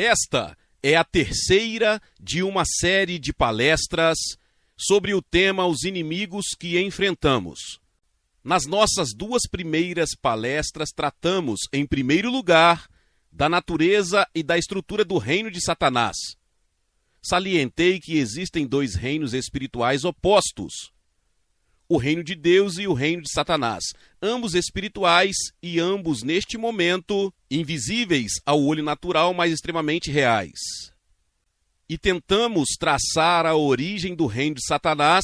Esta é a terceira de uma série de palestras sobre o tema Os Inimigos que Enfrentamos. Nas nossas duas primeiras palestras, tratamos, em primeiro lugar, da natureza e da estrutura do reino de Satanás. Salientei que existem dois reinos espirituais opostos: o reino de Deus e o reino de Satanás, ambos espirituais e ambos, neste momento, invisíveis ao olho natural, mas extremamente reais. E tentamos traçar a origem do reino de Satanás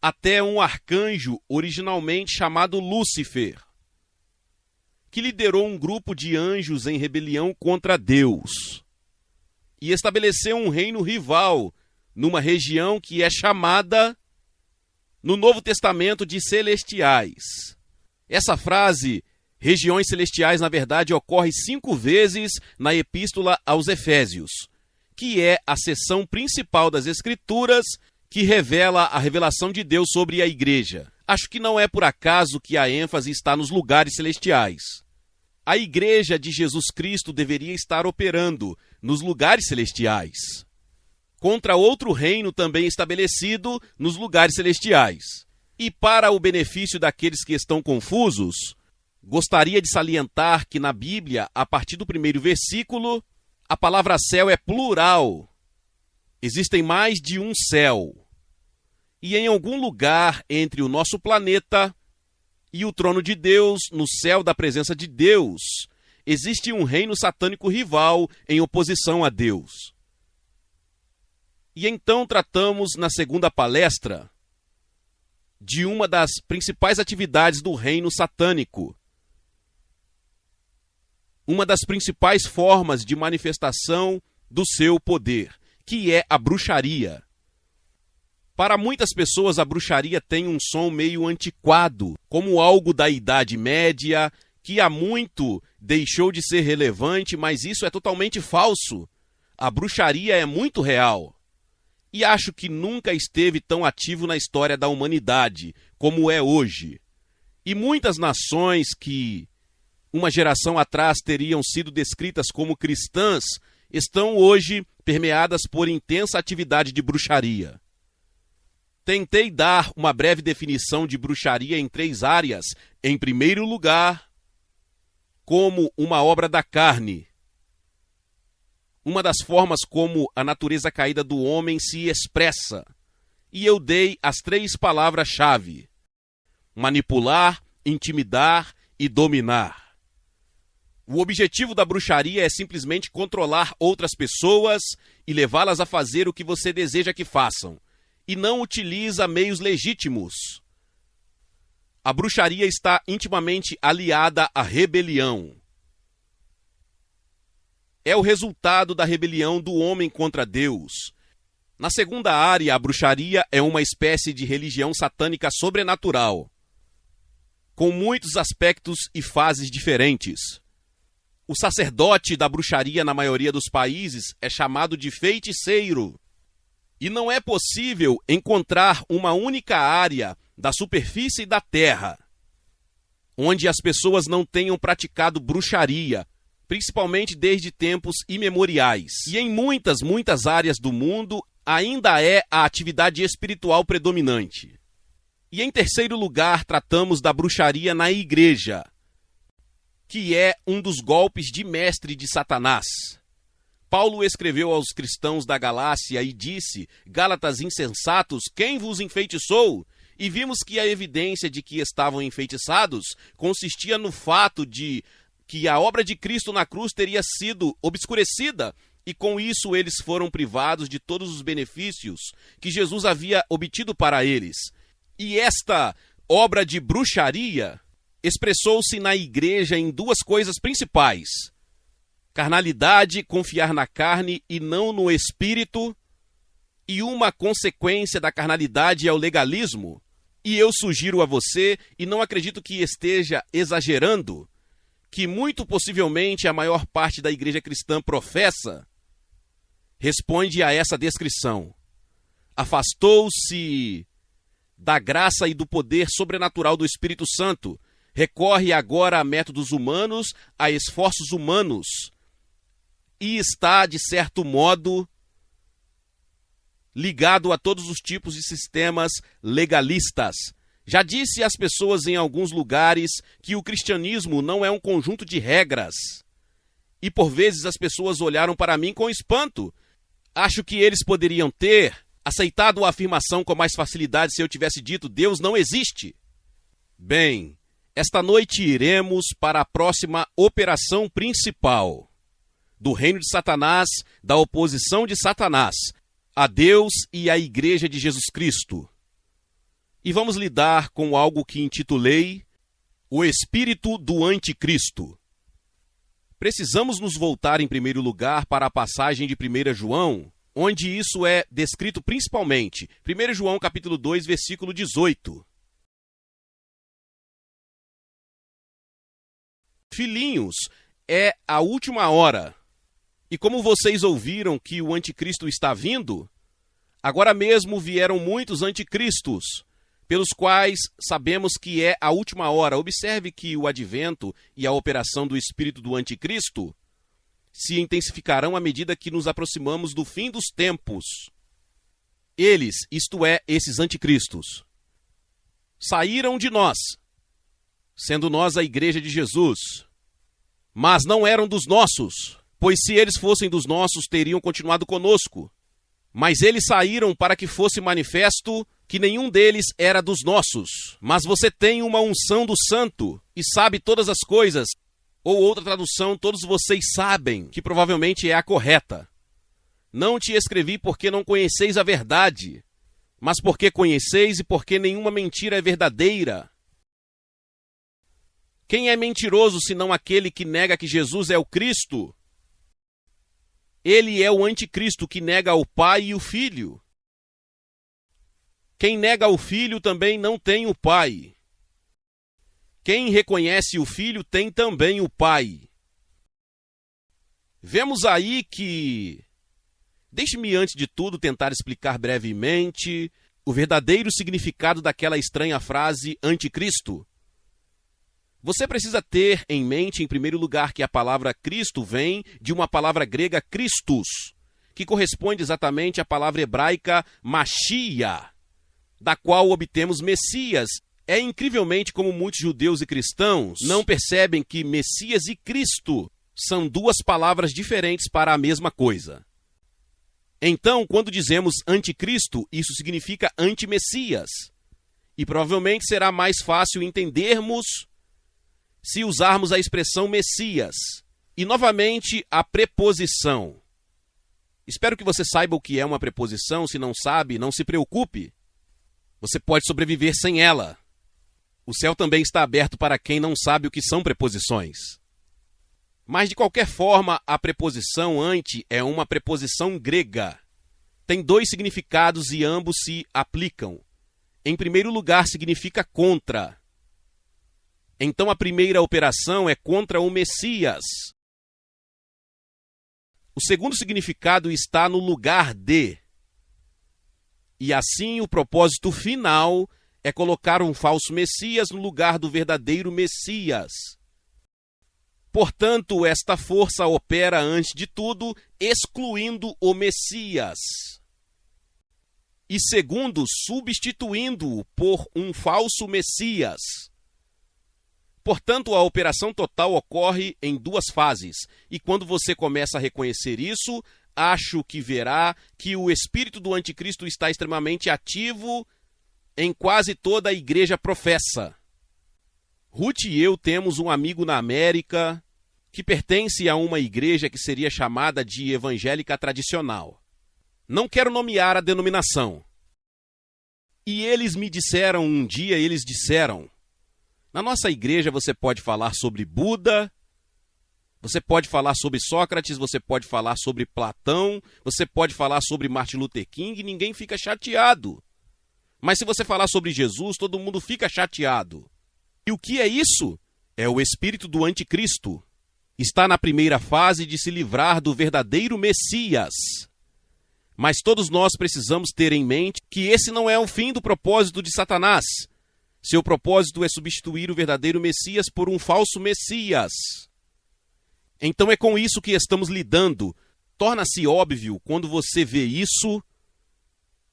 até um arcanjo originalmente chamado Lúcifer, que liderou um grupo de anjos em rebelião contra Deus e estabeleceu um reino rival numa região que é chamada no Novo Testamento de celestiais. Essa frase, regiões celestiais, na verdade, ocorre 5 vezes na Epístola aos Efésios, que é a seção principal das Escrituras que revela a revelação de Deus sobre a igreja. Acho que não é por acaso que a ênfase está nos lugares celestiais. A igreja de Jesus Cristo deveria estar operando nos lugares celestiais, contra outro reino também estabelecido nos lugares celestiais. E para o benefício daqueles que estão confusos, gostaria de salientar que na Bíblia, a partir do primeiro versículo, a palavra céu é plural. Existem mais de um céu. E em algum lugar entre o nosso planeta e o trono de Deus, no céu da presença de Deus, existe um reino satânico rival em oposição a Deus. E então tratamos na segunda palestra de uma das principais atividades do reino satânico, uma das principais formas de manifestação do seu poder, que é a bruxaria. Para muitas pessoas, a bruxaria tem um som meio antiquado, como algo da Idade Média, que há muito deixou de ser relevante, mas isso é totalmente falso. A bruxaria é muito real. E acho que nunca esteve tão ativo na história da humanidade como é hoje. E muitas nações que, uma geração atrás, teriam sido descritas como cristãs, estão hoje permeadas por intensa atividade de bruxaria. Tentei dar uma breve definição de bruxaria em 3 áreas. Em primeiro lugar, como uma obra da carne, uma das formas como a natureza caída do homem se expressa. E eu dei as 3 palavras-chave: manipular, intimidar e dominar. O objetivo da bruxaria é simplesmente controlar outras pessoas e levá-las a fazer o que você deseja que façam, e não utiliza meios legítimos. A bruxaria está intimamente aliada à rebelião. É o resultado da rebelião do homem contra Deus. Na segunda área, a bruxaria é uma espécie de religião satânica sobrenatural, com muitos aspectos e fases diferentes. O sacerdote da bruxaria, na maioria dos países, é chamado de feiticeiro. E não é possível encontrar uma única área da superfície da terra onde as pessoas não tenham praticado bruxaria, principalmente desde tempos imemoriais. E em muitas áreas do mundo ainda é a atividade espiritual predominante. E em terceiro lugar, tratamos da bruxaria na igreja, que é um dos golpes de mestre de Satanás. Paulo escreveu aos cristãos da Galácia e disse: Gálatas insensatos, quem vos enfeitiçou? E vimos que a evidência de que estavam enfeitiçados consistia no fato de que a obra de Cristo na cruz teria sido obscurecida, e com isso eles foram privados de todos os benefícios que Jesus havia obtido para eles. E esta obra de bruxaria expressou-se na igreja em 2 coisas principais: carnalidade, confiar na carne e não no espírito, e uma consequência da carnalidade é o legalismo. E eu sugiro a você, e não acredito que esteja exagerando, que muito possivelmente a maior parte da igreja cristã professa, responde a essa descrição. Afastou-se da graça e do poder sobrenatural do Espírito Santo, recorre agora a métodos humanos, a esforços humanos, e está, de certo modo, ligado a todos os tipos de sistemas legalistas. Já disse às pessoas em alguns lugares que o cristianismo não é um conjunto de regras. E por vezes as pessoas olharam para mim com espanto. Acho que eles poderiam ter aceitado a afirmação com mais facilidade se eu tivesse dito: Deus não existe. Bem, esta noite iremos para a próxima operação principal do reino de Satanás, da oposição de Satanás a Deus e à Igreja de Jesus Cristo. E vamos lidar com algo que intitulei o espírito do anticristo. Precisamos nos voltar em primeiro lugar para a passagem de 1 João, onde isso é descrito principalmente. 1 João capítulo 2, versículo 18. Filhinhos, é a última hora. E como vocês ouviram que o anticristo está vindo, agora mesmo vieram muitos anticristos, pelos quais sabemos que é a última hora. Observe que o advento e a operação do espírito do anticristo se intensificarão à medida que nos aproximamos do fim dos tempos. Eles, isto é, esses anticristos, saíram de nós, sendo nós a Igreja de Jesus, mas não eram dos nossos, pois se eles fossem dos nossos, teriam continuado conosco. Mas eles saíram para que fosse manifesto que nenhum deles era dos nossos. Mas você tem uma unção do Santo e sabe todas as coisas. Ou outra tradução, todos vocês sabem, que provavelmente é a correta. Não te escrevi porque não conheceis a verdade, mas porque conheceis e porque nenhuma mentira é verdadeira. Quem é mentiroso senão aquele que nega que Jesus é o Cristo? Ele é o anticristo que nega o Pai e o Filho. Quem nega o Filho também não tem o Pai. Quem reconhece o Filho tem também o Pai. Vemos aí que... Deixe-me, antes de tudo, tentar explicar brevemente o verdadeiro significado daquela estranha frase anticristo. Você precisa ter em mente, em primeiro lugar, que a palavra Cristo vem de uma palavra grega Christus, que corresponde exatamente à palavra hebraica Machia, da qual obtemos Messias. É incrivelmente como muitos judeus e cristãos não percebem que Messias e Cristo são duas palavras diferentes para a mesma coisa. Então, quando dizemos anticristo, isso significa anti-Messias. E provavelmente será mais fácil entendermos se usarmos a expressão Messias. E, novamente, a preposição. Espero que você saiba o que é uma preposição. Se não sabe, não se preocupe. Você pode sobreviver sem ela. O céu também está aberto para quem não sabe o que são preposições. Mas, de qualquer forma, a preposição anti é uma preposição grega. Tem dois significados e ambos se aplicam. Em primeiro lugar, significa contra. Então, a primeira operação é contra o Messias. O segundo significado está no lugar de. E assim, o propósito final é colocar um falso Messias no lugar do verdadeiro Messias. Portanto, esta força opera, antes de tudo, excluindo o Messias. E segundo, substituindo-o por um falso Messias. Portanto, a operação total ocorre em duas fases. E quando você começa a reconhecer isso, acho que verá que o espírito do anticristo está extremamente ativo em quase toda a igreja professa. Ruth e eu temos um amigo na América que pertence a uma igreja que seria chamada de evangélica tradicional. Não quero nomear a denominação. E eles me disseram um dia, na nossa igreja você pode falar sobre Buda, você pode falar sobre Sócrates, você pode falar sobre Platão, você pode falar sobre Martin Luther King, ninguém fica chateado. Mas se você falar sobre Jesus, todo mundo fica chateado. E o que é isso? É o espírito do anticristo. Está na primeira fase de se livrar do verdadeiro Messias. Mas todos nós precisamos ter em mente que esse não é o fim do propósito de Satanás. Seu propósito é substituir o verdadeiro Messias por um falso Messias. Então é com isso que estamos lidando. Torna-se óbvio, quando você vê isso,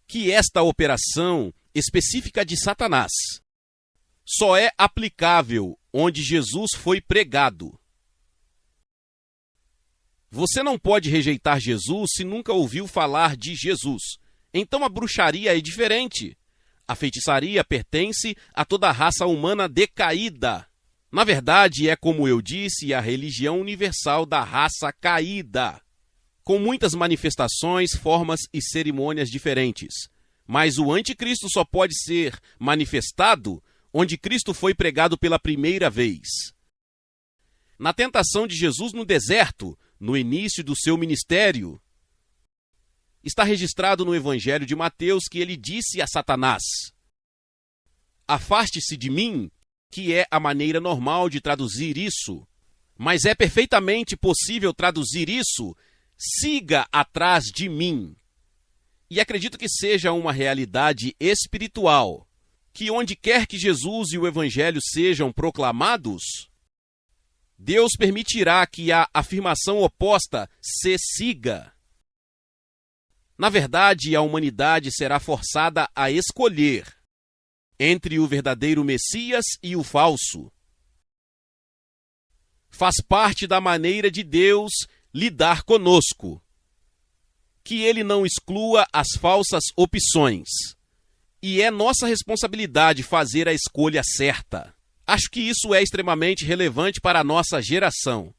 que esta operação específica de Satanás só é aplicável onde Jesus foi pregado. Você não pode rejeitar Jesus se nunca ouviu falar de Jesus. Então a bruxaria é diferente. A feitiçaria pertence a toda a raça humana decaída. Na verdade, é como eu disse, a religião universal da raça caída, com muitas manifestações, formas e cerimônias diferentes. Mas o anticristo só pode ser manifestado onde Cristo foi pregado pela primeira vez. Na tentação de Jesus no deserto, no início do seu ministério, está registrado no Evangelho de Mateus que ele disse a Satanás: "Afaste-se de mim", que é a maneira normal de traduzir isso. Mas é perfeitamente possível traduzir isso: "Siga atrás de mim". E acredito que seja uma realidade espiritual, que onde quer que Jesus e o Evangelho sejam proclamados, Deus permitirá que a afirmação oposta se siga. Na verdade, a humanidade será forçada a escolher entre o verdadeiro Messias e o falso. Faz parte da maneira de Deus lidar conosco, que ele não exclua as falsas opções. E é nossa responsabilidade fazer a escolha certa. Acho que isso é extremamente relevante para a nossa geração.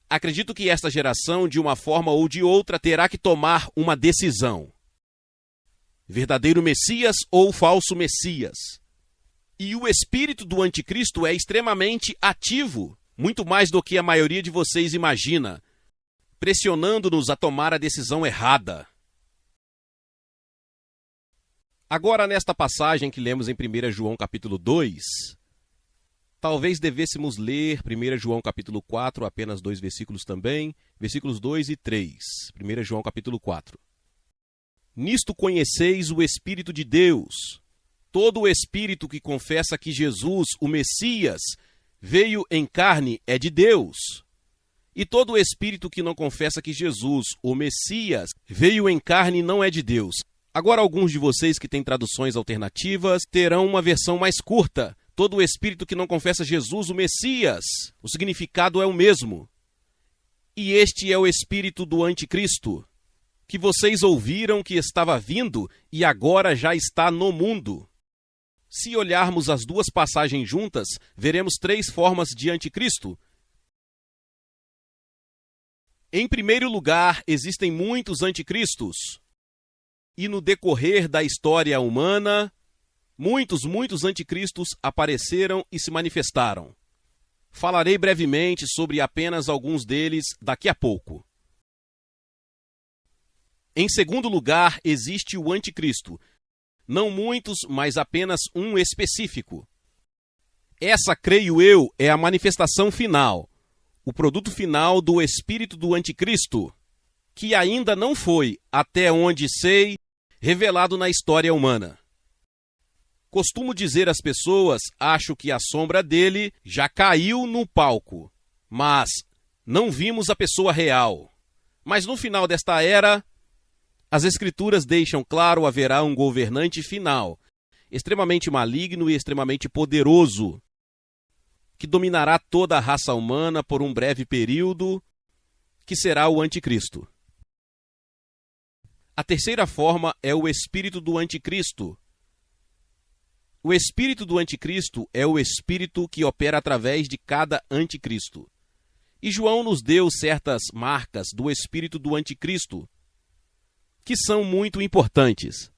Acredito que esta geração, de uma forma ou de outra, terá que tomar uma decisão: verdadeiro Messias ou falso Messias. E o espírito do anticristo é extremamente ativo, muito mais do que a maioria de vocês imagina, pressionando-nos a tomar a decisão errada. Agora, nesta passagem que lemos em 1 João capítulo 2, talvez devêssemos ler 1 João capítulo 4, apenas 2 versículos também, versículos 2 e 3. 1 João capítulo 4. Nisto conheceis o Espírito de Deus. Todo o espírito que confessa que Jesus, o Messias, veio em carne é de Deus. E todo o espírito que não confessa que Jesus, o Messias, veio em carne não é de Deus. Agora, alguns de vocês que têm traduções alternativas terão uma versão mais curta. Todo o espírito que não confessa Jesus, o Messias. O significado é o mesmo. E este é o espírito do anticristo, que vocês ouviram que estava vindo e agora já está no mundo. Se olharmos as duas passagens juntas, veremos 3 formas de anticristo. Em primeiro lugar, existem muitos anticristos. E no decorrer da história humana, muitos anticristos apareceram e se manifestaram. Falarei brevemente sobre apenas alguns deles daqui a pouco. Em segundo lugar, existe o anticristo. Não muitos, mas apenas um específico. Essa, creio eu, é a manifestação final, o produto final do espírito do anticristo, que ainda não foi, até onde sei, revelado na história humana. Costumo dizer às pessoas, acho que a sombra dele já caiu no palco, mas não vimos a pessoa real. Mas no final desta era, as Escrituras deixam claro, haverá um governante final, extremamente maligno e extremamente poderoso, que dominará toda a raça humana por um breve período, que será o anticristo. A terceira forma é o espírito do anticristo. O espírito do anticristo é o espírito que opera através de cada anticristo. E João nos deu certas marcas do espírito do anticristo, que são muito importantes.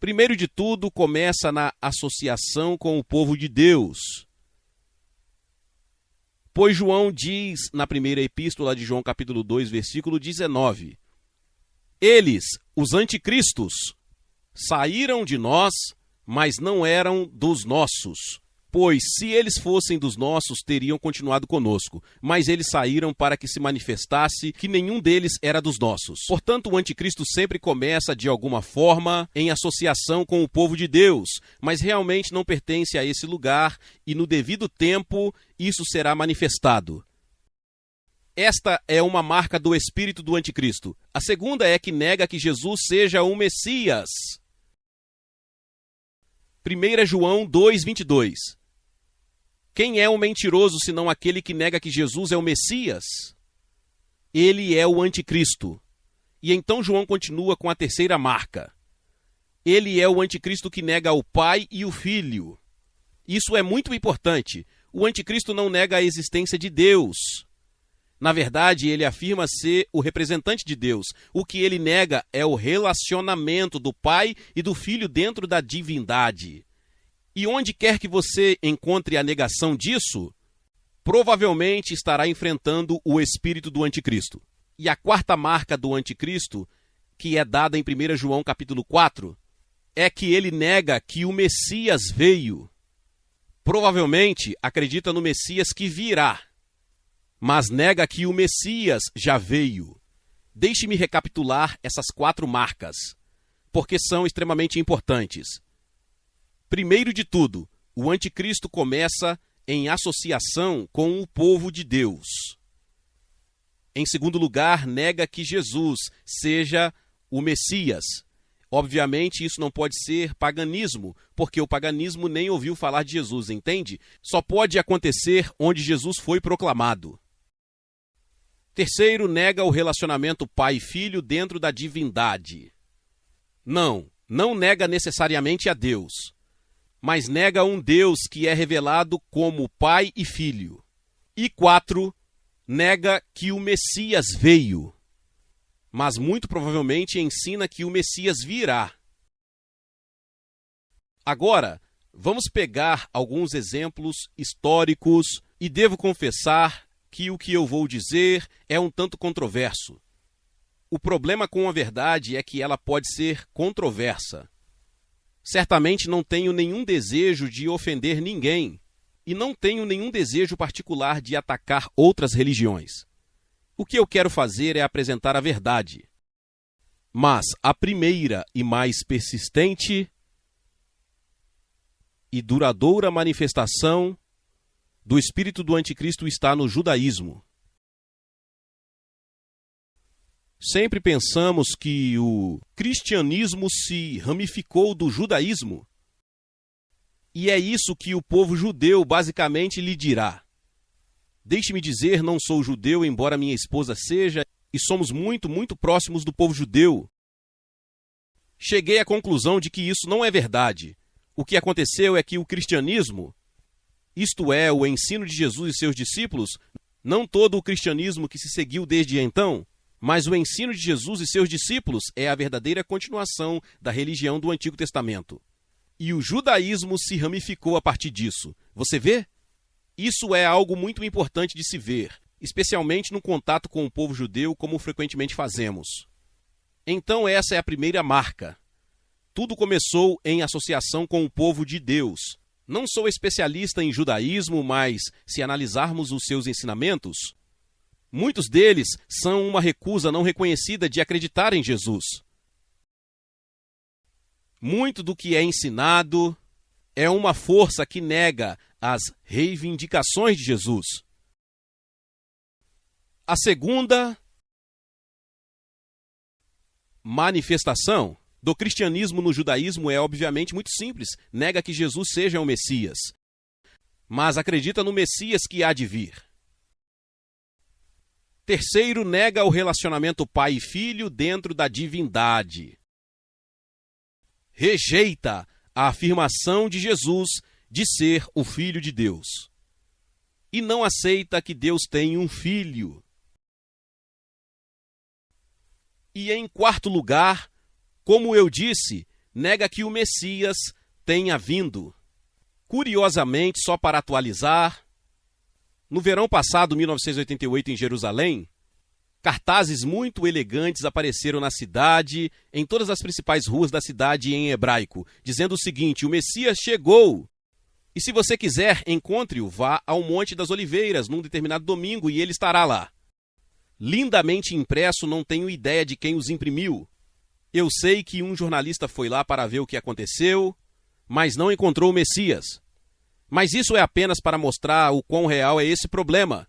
Primeiro de tudo, começa na associação com o povo de Deus. Pois João diz na primeira epístola de João, capítulo 2, versículo 19: eles, os anticristos, saíram de nós, mas não eram dos nossos. Pois, se eles fossem dos nossos, teriam continuado conosco. Mas eles saíram para que se manifestasse que nenhum deles era dos nossos. Portanto, o anticristo sempre começa, de alguma forma, em associação com o povo de Deus, mas realmente não pertence a esse lugar, e no devido tempo, isso será manifestado. Esta é uma marca do espírito do anticristo. A segunda é que nega que Jesus seja o Messias. 1 João 2:22. Quem é o mentiroso senão aquele que nega que Jesus é o Messias? Ele é o anticristo. E então João continua com a terceira marca. Ele é o anticristo que nega o Pai e o Filho. Isso é muito importante. O anticristo não nega a existência de Deus. Na verdade, ele afirma ser o representante de Deus. O que ele nega é o relacionamento do Pai e do Filho dentro da divindade. E onde quer que você encontre a negação disso, provavelmente estará enfrentando o espírito do anticristo. E a quarta marca do anticristo, que é dada em 1 João capítulo 4, é que ele nega que o Messias veio. Provavelmente acredita no Messias que virá, mas nega que o Messias já veio. Deixe-me recapitular essas 4 marcas, porque são extremamente importantes. Primeiro de tudo, o anticristo começa em associação com o povo de Deus. Em segundo lugar, nega que Jesus seja o Messias. Obviamente, isso não pode ser paganismo, porque o paganismo nem ouviu falar de Jesus, entende? Só pode acontecer onde Jesus foi proclamado. Terceiro, nega o relacionamento pai e filho dentro da divindade. Não nega necessariamente a Deus, mas nega um Deus que é revelado como pai e filho. E 4, nega que o Messias veio, mas muito provavelmente ensina que o Messias virá. Agora, vamos pegar alguns exemplos históricos e devo confessar que o que eu vou dizer é um tanto controverso. O problema com a verdade é que ela pode ser controversa. Certamente não tenho nenhum desejo de ofender ninguém e não tenho nenhum desejo particular de atacar outras religiões. O que eu quero fazer é apresentar a verdade. Mas a primeira e mais persistente e duradoura manifestação do espírito do anticristo está no judaísmo. Sempre pensamos que o cristianismo se ramificou do judaísmo. E é isso que o povo judeu basicamente lhe dirá. Deixe-me dizer, não sou judeu, embora minha esposa seja, e somos muito próximos do povo judeu. Cheguei à conclusão de que isso não é verdade. O que aconteceu é que o cristianismo, isto é, o ensino de Jesus e seus discípulos, não todo o cristianismo que se seguiu desde então, mas o ensino de Jesus e seus discípulos é a verdadeira continuação da religião do Antigo Testamento. E o judaísmo se ramificou a partir disso. Você vê? Isso é algo muito importante de se ver, especialmente no contato com o povo judeu, como frequentemente fazemos. Então essa é a primeira marca. Tudo começou em associação com o povo de Deus. Não sou especialista em judaísmo, mas se analisarmos os seus ensinamentos, muitos deles são uma recusa não reconhecida de acreditar em Jesus. Muito do que é ensinado é uma força que nega as reivindicações de Jesus. A segunda manifestação do cristianismo no judaísmo é obviamente muito simples. Nega que Jesus seja o Messias, mas acredita no Messias que há de vir. Terceiro, nega o relacionamento pai e filho dentro da divindade. Rejeita a afirmação de Jesus de ser o Filho de Deus. E não aceita que Deus tem um filho. E em quarto lugar, como eu disse, nega que o Messias tenha vindo. Curiosamente, só para atualizar, no verão passado, 1988, em Jerusalém, cartazes muito elegantes apareceram na cidade, em todas as principais ruas da cidade em hebraico, dizendo o seguinte: o Messias chegou! E se você quiser, encontre-o, vá ao Monte das Oliveiras, num determinado domingo, e ele estará lá. Lindamente impresso, não tenho ideia de quem os imprimiu. Eu sei que um jornalista foi lá para ver o que aconteceu, mas não encontrou o Messias. Mas isso é apenas para mostrar o quão real é esse problema.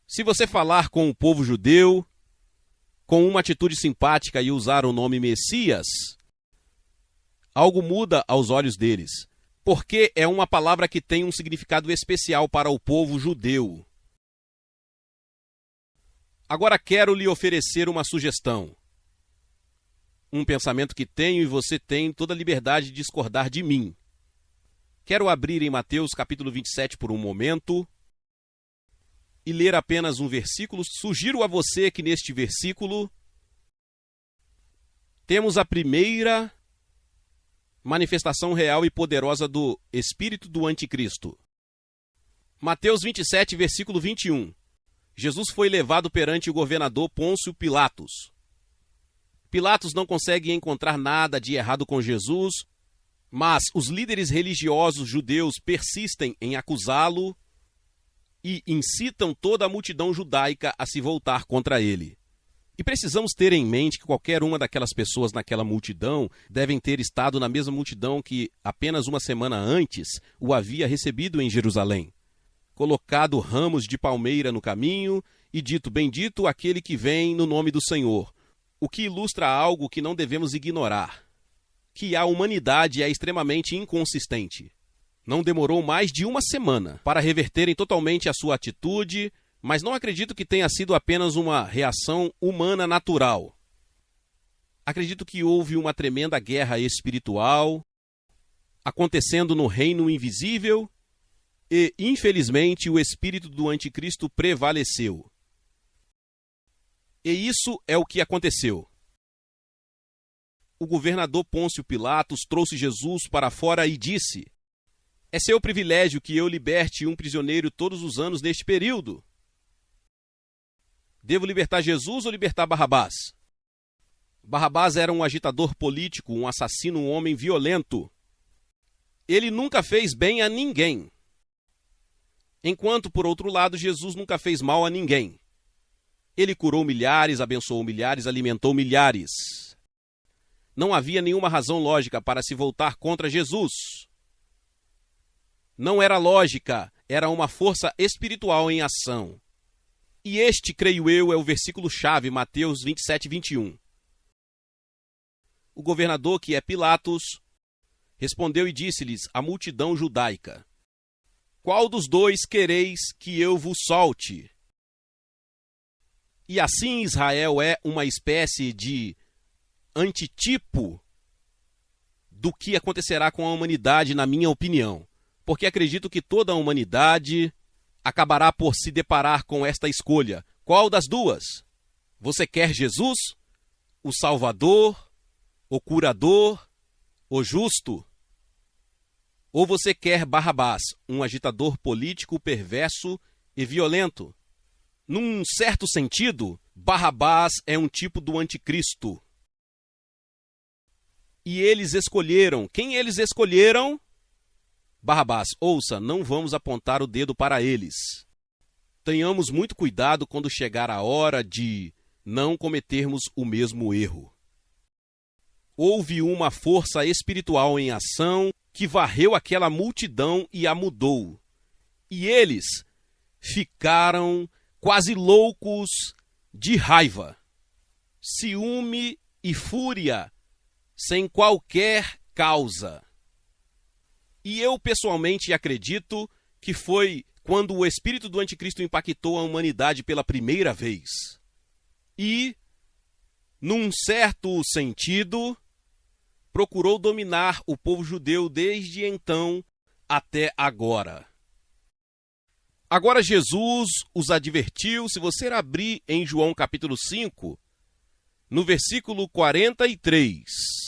Se você falar com o povo judeu, com uma atitude simpática e usar o nome Messias, algo muda aos olhos deles, porque é uma palavra que tem um significado especial para o povo judeu. Agora quero lhe oferecer uma sugestão. Um pensamento que tenho e você tem toda a liberdade de discordar de mim. Quero abrir em Mateus capítulo 27 por um momento e ler apenas um versículo. Sugiro a você que neste versículo temos a primeira manifestação real e poderosa do espírito do anticristo. Mateus 27, versículo 21. Jesus foi levado perante o governador Pôncio Pilatos. Pilatos não consegue encontrar nada de errado com Jesus, mas os líderes religiosos judeus persistem em acusá-lo e incitam toda a multidão judaica a se voltar contra ele. E precisamos ter em mente que qualquer uma daquelas pessoas naquela multidão devem ter estado na mesma multidão que apenas uma semana antes o havia recebido em Jerusalém, colocado ramos de palmeira no caminho e dito: bendito aquele que vem no nome do Senhor, o que ilustra algo que não devemos ignorar, que a humanidade é extremamente inconsistente. Não demorou mais de uma semana para reverterem totalmente a sua atitude, mas não acredito que tenha sido apenas uma reação humana natural. Acredito que houve uma tremenda guerra espiritual acontecendo no reino invisível e, infelizmente, o espírito do anticristo prevaleceu. E isso é o que aconteceu. O governador Pôncio Pilatos trouxe Jesus para fora e disse: é seu privilégio que eu liberte um prisioneiro todos os anos neste período. Devo libertar Jesus ou libertar Barrabás? Barrabás era um agitador político, um assassino, um homem violento. Ele nunca fez bem a ninguém. Enquanto, por outro lado, Jesus nunca fez mal a ninguém. Ele curou milhares, abençoou milhares, alimentou milhares. Não havia nenhuma razão lógica para se voltar contra Jesus. Não era lógica, era uma força espiritual em ação. E este, creio eu, é o versículo-chave, Mateus 27, 21. O governador, que é Pilatos, respondeu e disse-lhes a multidão judaica: qual dos dois quereis que eu vos solte? E assim Israel é uma espécie de antitipo do que acontecerá com a humanidade, na minha opinião. Porque acredito que toda a humanidade acabará por se deparar com esta escolha. Qual das duas? Você quer Jesus, o Salvador, o Curador, o Justo? Ou você quer Barrabás, um agitador político perverso e violento? Num certo sentido, Barrabás é um tipo do anticristo. E eles escolheram. Quem eles escolheram? Barrabás. Ouça, não vamos apontar o dedo para eles. Tenhamos muito cuidado quando chegar a hora de não cometermos o mesmo erro. Houve uma força espiritual em ação que varreu aquela multidão e a mudou. E eles ficaram quase loucos de raiva, ciúme e fúria, sem qualquer causa. E eu pessoalmente acredito que foi quando o espírito do anticristo impactou a humanidade pela primeira vez. E, num certo sentido, procurou dominar o povo judeu desde então até agora. Agora Jesus os advertiu. Se você abrir em João capítulo 5, no versículo 43...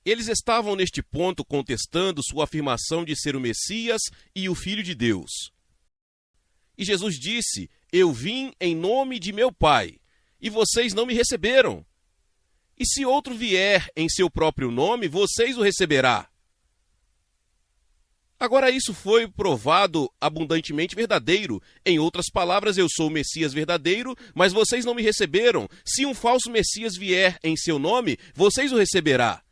Eles estavam neste ponto contestando sua afirmação de ser o Messias e o Filho de Deus. E Jesus disse: eu vim em nome de meu Pai, e vocês não me receberam. E se outro vier em seu próprio nome, vocês o receberá. Agora, isso foi provado abundantemente verdadeiro. Em outras palavras, eu sou o Messias verdadeiro, mas vocês não me receberam. Se um falso Messias vier em seu nome, vocês o receberá.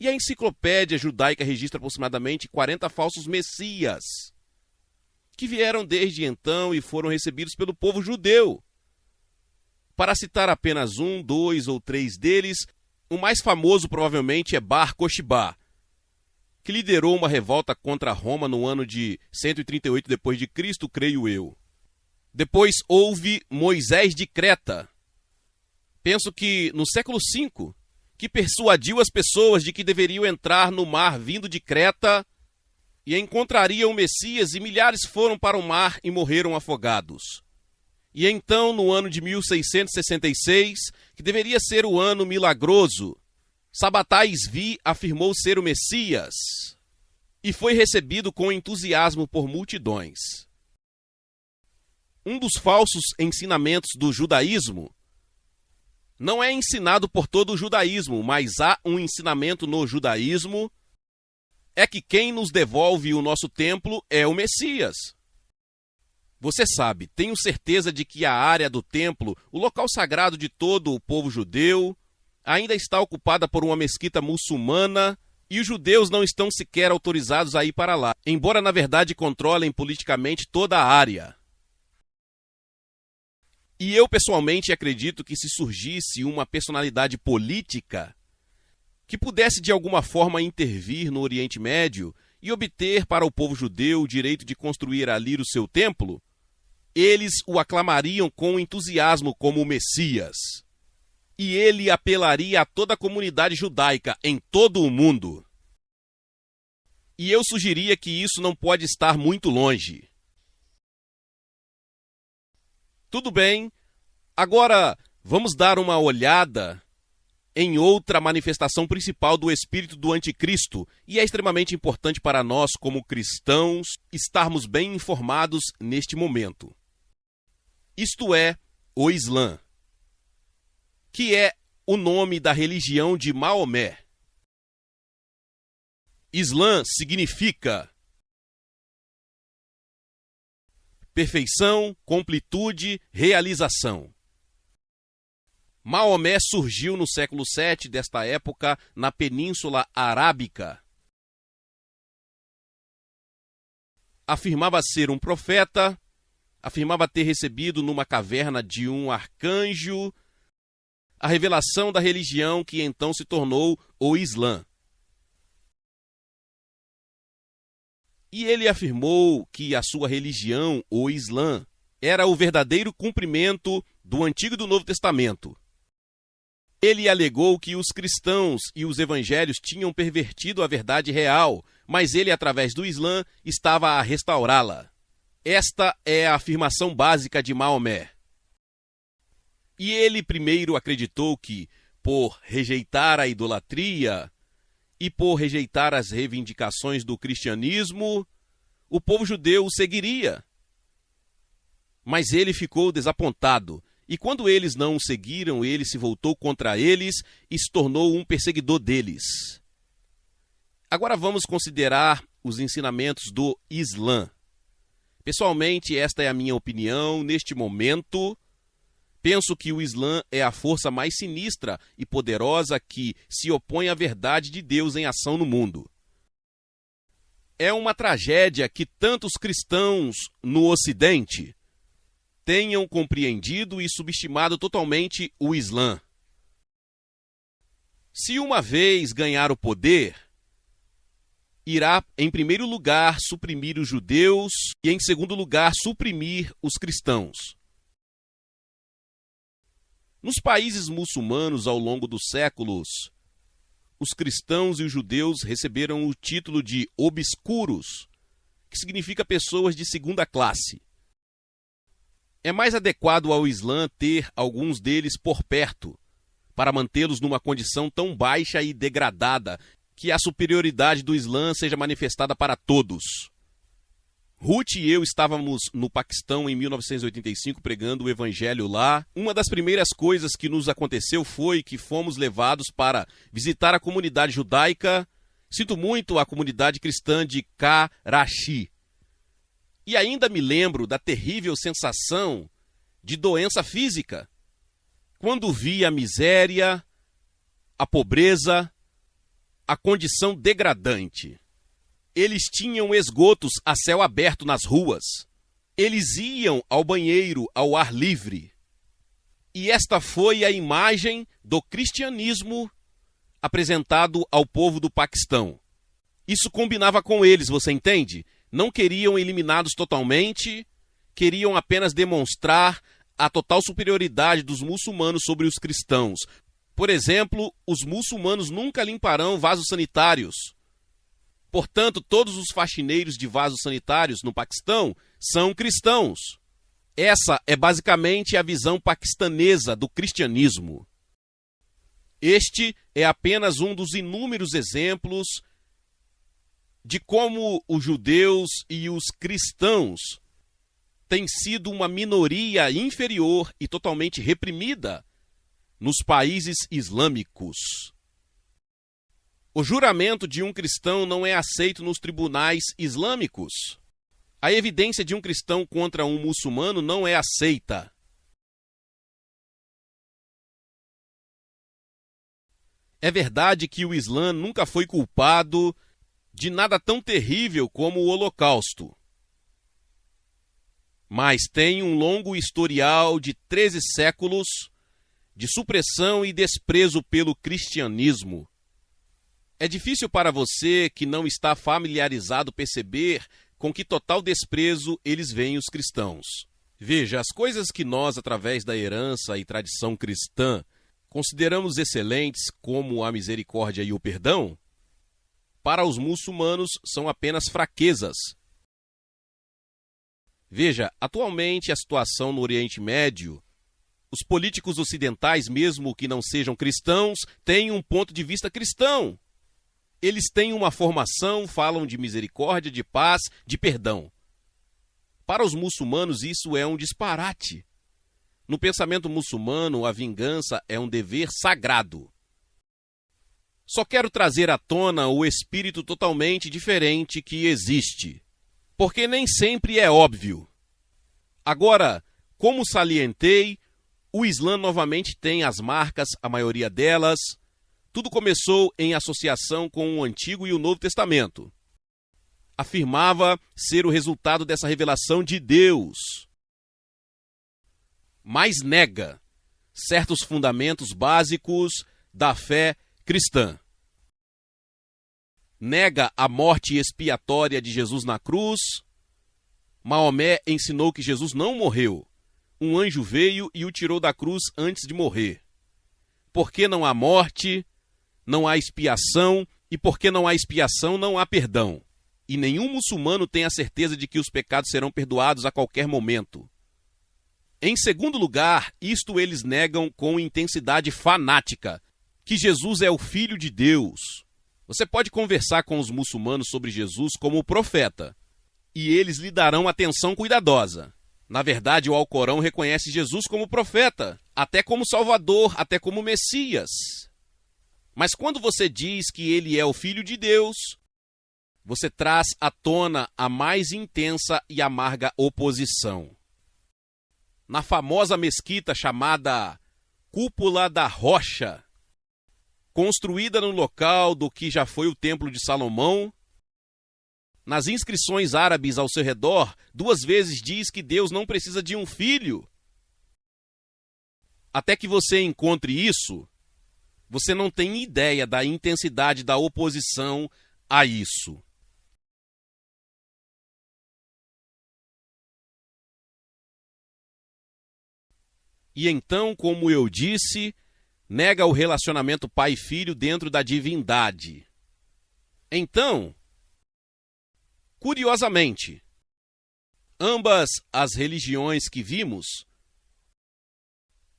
E a enciclopédia judaica registra aproximadamente 40 falsos Messias, que vieram desde então e foram recebidos pelo povo judeu. Para citar apenas um, dois ou três deles, o mais famoso provavelmente é Bar Kokhba, que liderou uma revolta contra Roma no ano de 138 d.C., creio eu. Depois houve Moisés de Creta, penso que no século V, que persuadiu as pessoas de que deveriam entrar no mar vindo de Creta e encontrariam o Messias, e milhares foram para o mar e morreram afogados. E então, no ano de 1666, que deveria ser o ano milagroso, Sabbatai Zvi afirmou ser o Messias e foi recebido com entusiasmo por multidões. Um dos falsos ensinamentos do judaísmo não é ensinado por todo o judaísmo, mas há um ensinamento no judaísmo, é que quem nos devolve o nosso templo é o Messias. Você sabe, tenho certeza de que a área do templo, o local sagrado de todo o povo judeu, ainda está ocupada por uma mesquita muçulmana e os judeus não estão sequer autorizados a ir para lá, embora na verdade controlem politicamente toda a área. E eu pessoalmente acredito que se surgisse uma personalidade política que pudesse de alguma forma intervir no Oriente Médio e obter para o povo judeu o direito de construir ali o seu templo, eles o aclamariam com entusiasmo como o Messias. E ele apelaria a toda a comunidade judaica em todo o mundo. E eu sugeria que isso não pode estar muito longe. Tudo bem, agora vamos dar uma olhada em outra manifestação principal do espírito do anticristo, e é extremamente importante para nós, como cristãos, estarmos bem informados neste momento. Isto é, o Islã, que é o nome da religião de Maomé. Islã significa perfeição, completude, realização. Maomé surgiu no século VII desta época na Península Arábica. Afirmava ser um profeta, afirmava ter recebido numa caverna de um arcanjo a revelação da religião que então se tornou o Islã. E ele afirmou que a sua religião, o Islã, era o verdadeiro cumprimento do Antigo e do Novo Testamento. Ele alegou que os cristãos e os evangelhos tinham pervertido a verdade real, mas ele, através do Islã, estava a restaurá-la. Esta é a afirmação básica de Maomé. E ele primeiro acreditou que, por rejeitar a idolatria e por rejeitar as reivindicações do cristianismo, o povo judeu o seguiria. Mas ele ficou desapontado, e quando eles não o seguiram, ele se voltou contra eles e se tornou um perseguidor deles. Agora vamos considerar os ensinamentos do Islã. Pessoalmente, esta é a minha opinião neste momento. Penso que o Islã é a força mais sinistra e poderosa que se opõe à verdade de Deus em ação no mundo. É uma tragédia que tantos cristãos no Ocidente tenham compreendido e subestimado totalmente o Islã. Se uma vez ganhar o poder, irá, em primeiro lugar, suprimir os judeus e, em segundo lugar, suprimir os cristãos. Nos países muçulmanos, ao longo dos séculos, os cristãos e os judeus receberam o título de obscuros, que significa pessoas de segunda classe. É mais adequado ao Islã ter alguns deles por perto, para mantê-los numa condição tão baixa e degradada que a superioridade do Islã seja manifestada para todos. Ruth e eu estávamos no Paquistão em 1985 pregando o evangelho lá. Uma das primeiras coisas que nos aconteceu foi que fomos levados para visitar a comunidade judaica Sinto muito a comunidade cristã de Karachi. E ainda me lembro da terrível sensação de doença física quando vi a miséria, a pobreza, a condição degradante. Eles tinham esgotos a céu aberto nas ruas. Eles iam ao banheiro ao ar livre. E esta foi a imagem do cristianismo apresentado ao povo do Paquistão. Isso combinava com eles, você entende? Não queriam eliminados totalmente, queriam apenas demonstrar a total superioridade dos muçulmanos sobre os cristãos. Por exemplo, os muçulmanos nunca limparão vasos sanitários. Portanto, todos os faxineiros de vasos sanitários no Paquistão são cristãos. Essa é basicamente a visão paquistanesa do cristianismo. Este é apenas um dos inúmeros exemplos de como os judeus e os cristãos têm sido uma minoria inferior e totalmente reprimida nos países islâmicos. O juramento de um cristão não é aceito nos tribunais islâmicos. A evidência de um cristão contra um muçulmano não é aceita. É verdade que o Islã nunca foi culpado de nada tão terrível como o Holocausto. Mas tem um longo historial de 13 séculos de supressão e desprezo pelo cristianismo. É difícil para você que não está familiarizado perceber com que total desprezo eles veem os cristãos. Veja, as coisas que nós, através da herança e tradição cristã, consideramos excelentes, como a misericórdia e o perdão, para os muçulmanos são apenas fraquezas. Veja, atualmente a situação no Oriente Médio, os políticos ocidentais, mesmo que não sejam cristãos, têm um ponto de vista cristão. Eles têm uma formação, falam de misericórdia, de paz, de perdão. Para os muçulmanos isso é um disparate. No pensamento muçulmano, a vingança é um dever sagrado. Só quero trazer à tona o espírito totalmente diferente que existe, porque nem sempre é óbvio. Agora, como salientei, o Islã novamente tem as marcas, a maioria delas. Tudo começou em associação com o Antigo e o Novo Testamento. Afirmava ser o resultado dessa revelação de Deus, mas nega certos fundamentos básicos da fé cristã. Nega a morte expiatória de Jesus na cruz. Maomé ensinou que Jesus não morreu. Um anjo veio e o tirou da cruz antes de morrer. Porque não há morte, não há expiação, e porque não há expiação, não há perdão. E nenhum muçulmano tem a certeza de que os pecados serão perdoados a qualquer momento. Em segundo lugar, isto eles negam com intensidade fanática, que Jesus é o Filho de Deus. Você pode conversar com os muçulmanos sobre Jesus como profeta, e eles lhe darão atenção cuidadosa. Na verdade, o Alcorão reconhece Jesus como profeta, até como Salvador, até como Messias. Mas quando você diz que ele é o Filho de Deus, você traz à tona a mais intensa e amarga oposição. Na famosa mesquita chamada Cúpula da Rocha, construída no local do que já foi o Templo de Salomão, nas inscrições árabes ao seu redor, 2 vezes diz que Deus não precisa de um filho. Até que você encontre isso, você não tem ideia da intensidade da oposição a isso. E então, como eu disse, nega o relacionamento pai e filho dentro da divindade. Então, curiosamente, ambas as religiões que vimos,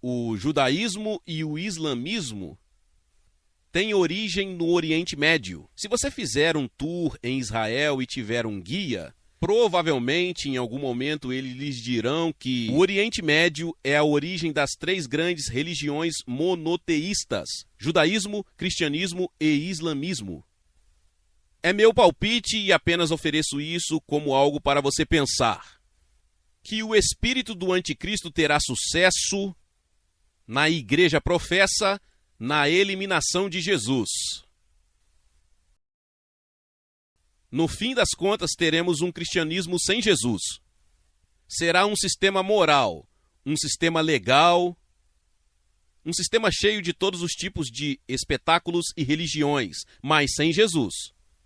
o judaísmo e o islamismo, têm origem no Oriente Médio. Se você fizer um tour em Israel e tiver um guia, provavelmente em algum momento eles lhes dirão que o Oriente Médio é a origem das 3 grandes religiões monoteístas: judaísmo, cristianismo e islamismo. É meu palpite e apenas ofereço isso como algo para você pensar. Que o espírito do anticristo terá sucesso na igreja professa na eliminação de Jesus. No fim das contas, teremos um cristianismo sem Jesus. Será um sistema moral, um sistema legal, um sistema cheio de todos os tipos de espetáculos e religiões, mas sem Jesus.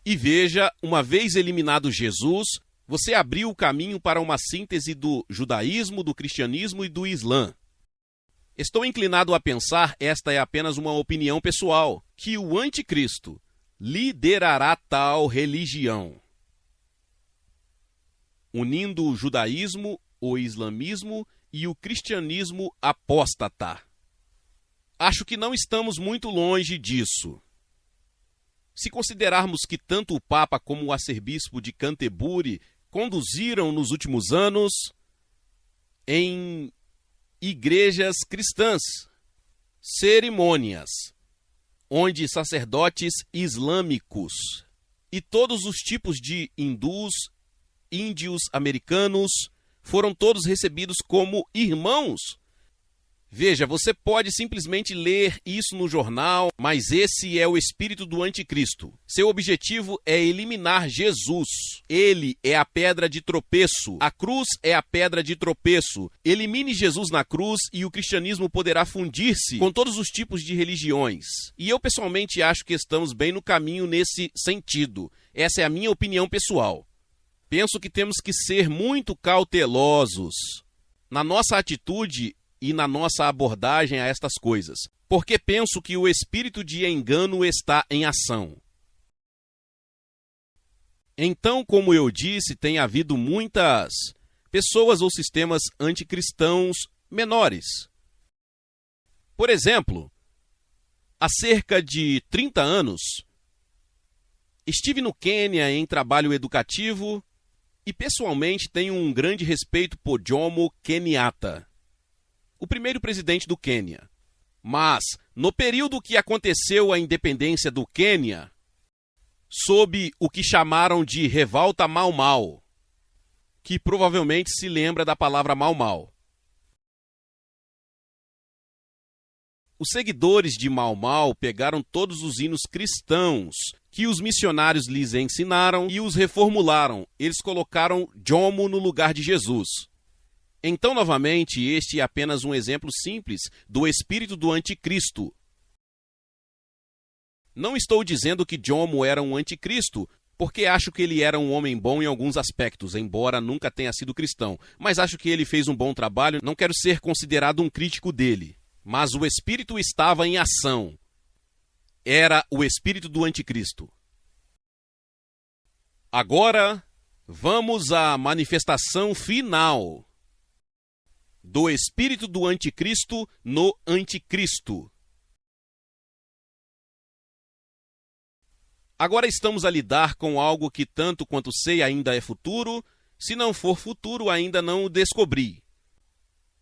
E veja, uma vez eliminado Jesus, você abriu o caminho para uma síntese do judaísmo, do cristianismo e do islã. Estou inclinado a pensar, esta é apenas uma opinião pessoal, que o anticristo liderará tal religião, unindo o judaísmo, o islamismo e o cristianismo apóstata. Acho que não estamos muito longe disso. Se considerarmos que tanto o Papa como o arcebispo de Canterbury conduziram nos últimos anos em igrejas cristãs cerimônias onde sacerdotes islâmicos e todos os tipos de hindus, índios, americanos foram todos recebidos como irmãos. Veja, você pode simplesmente ler isso no jornal, mas esse é o espírito do anticristo. Seu objetivo é eliminar Jesus. Ele é a pedra de tropeço. A cruz é a pedra de tropeço. Elimine Jesus na cruz e o cristianismo poderá fundir-se com todos os tipos de religiões. E eu pessoalmente acho que estamos bem no caminho nesse sentido. Essa é a minha opinião pessoal. Penso que temos que ser muito cautelosos na nossa atitude e na nossa abordagem a estas coisas, porque penso que o espírito de engano está em ação. Então, como eu disse, tem havido muitas pessoas ou sistemas anticristãos menores. Por exemplo, há cerca de 30 anos, estive no Quênia em trabalho educativo e pessoalmente tenho um grande respeito por Jomo Kenyatta, o primeiro presidente do Quênia. Mas, no período que aconteceu a independência do Quênia, sob o que chamaram de Revolta Mau Mau, que provavelmente se lembra da palavra Mau Mau. Os seguidores de Mau Mau pegaram todos os hinos cristãos que os missionários lhes ensinaram e os reformularam. Eles colocaram Jomo no lugar de Jesus. Então, novamente, este é apenas um exemplo simples do espírito do anticristo. Não estou dizendo que Jomo era um anticristo, porque acho que ele era um homem bom em alguns aspectos, embora nunca tenha sido cristão. Mas acho que ele fez um bom trabalho, não quero ser considerado um crítico dele. Mas o espírito estava em ação. Era o espírito do anticristo. Agora, vamos à manifestação final do espírito do anticristo no anticristo. Agora estamos a lidar com algo que, tanto quanto sei, ainda é futuro. Se não for futuro, ainda não o descobri.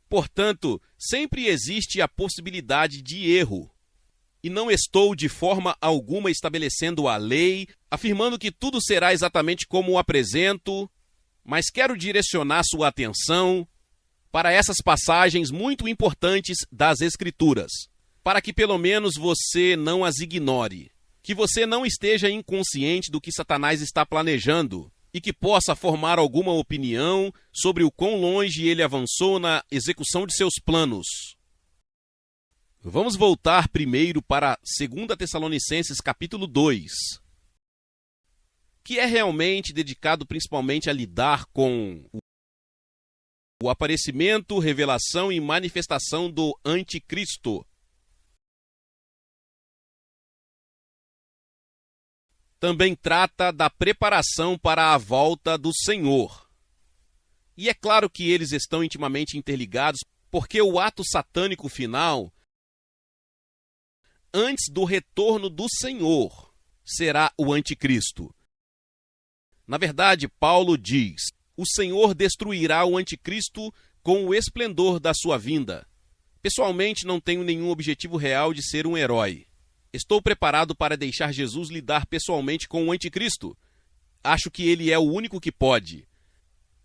Portanto, sempre existe a possibilidade de erro. E não estou de forma alguma estabelecendo a lei, afirmando que tudo será exatamente como o apresento, mas quero direcionar sua atenção para essas passagens muito importantes das Escrituras, para que pelo menos você não as ignore, que você não esteja inconsciente do que Satanás está planejando e que possa formar alguma opinião sobre o quão longe ele avançou na execução de seus planos. Vamos voltar primeiro para 2 Tessalonicenses capítulo 2, que é realmente dedicado principalmente a lidar com o aparecimento, revelação e manifestação do anticristo. Também trata da preparação para a volta do Senhor. E é claro que eles estão intimamente interligados, porque o ato satânico final, antes do retorno do Senhor, será o anticristo. Na verdade, Paulo diz: o Senhor destruirá o anticristo com o esplendor da sua vinda. Pessoalmente, não tenho nenhum objetivo real de ser um herói. Estou preparado para deixar Jesus lidar pessoalmente com o anticristo. Acho que ele é o único que pode.